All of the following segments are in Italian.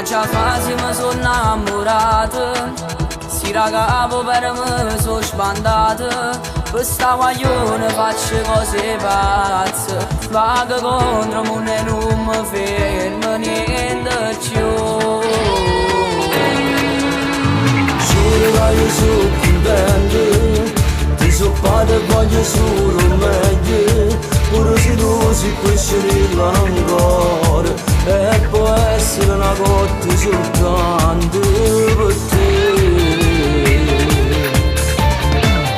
già quasi mi sono innamorato. Si ragavo per me sono sbandata. Questa guaglione faccio cose pazze. Vago contro me e non mi fermo niente più. Giuro che io sono contento, ti so padre e voglio solo meglio. Pure se tu si puoi sceglierla ancora, e può essere una cotta soltanto per te.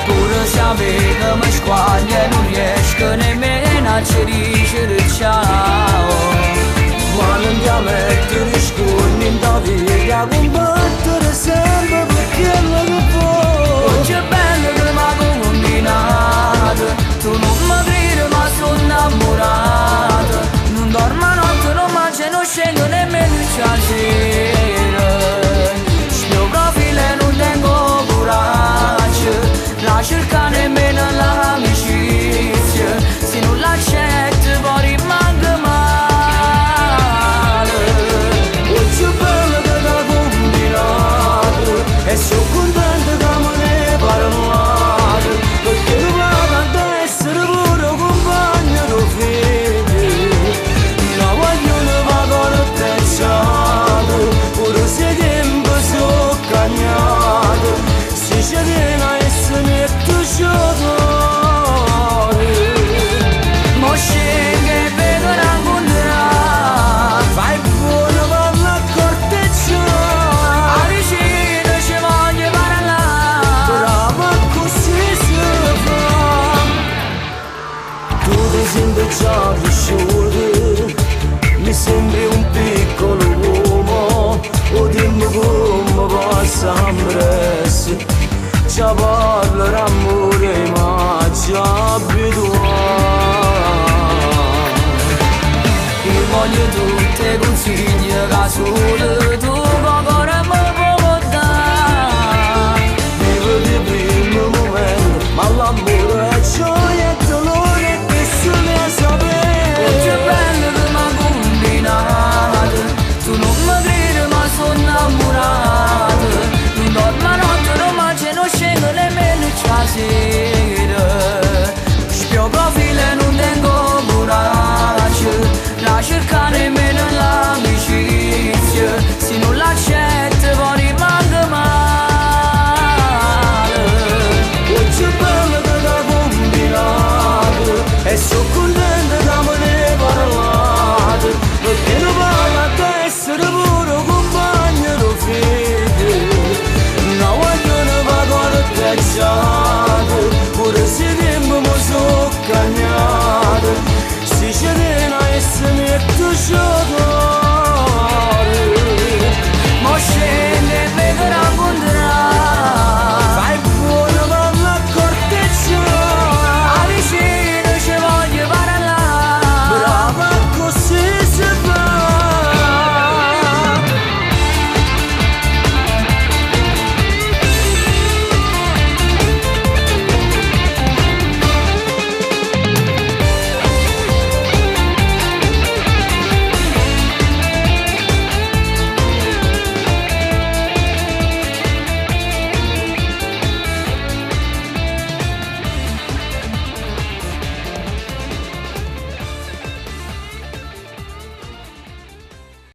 Pure se avevo mi squaglia non riesco nemmeno a ci dire ciao. Ma non ti mettere scorni in ta vita, combattere sempre perché lo che vuoi. Oggi è bello che mi ha combinato, tu non mi credi ma sono innamorato. Non dormo a notte, non mangio, non scendo nemmeno a sera. Il mio profilo e non tengo coraggio, la cerca nemmeno l'amicizia. Se non l'accetto poi rimango male. Oggi è bello che t'ha combinato, e sono contento che me ne parlate, perché tu vado ad essere pure compagno di figli. La guaglione va con il pezzato, pure se tempo sono cagnato, se ci tiene e se mette giocare. Mo scende e vedo una condanna, Fai buono per la corteggiare, a vicino ci voglio parlare. brava così si fa. Tu ti senti già cresciuto, mi sembri un piccolo uomo, o dimmi come passa presto. Già parlo d'amore ma già abituato. Io voglio tutte consigli che solo tu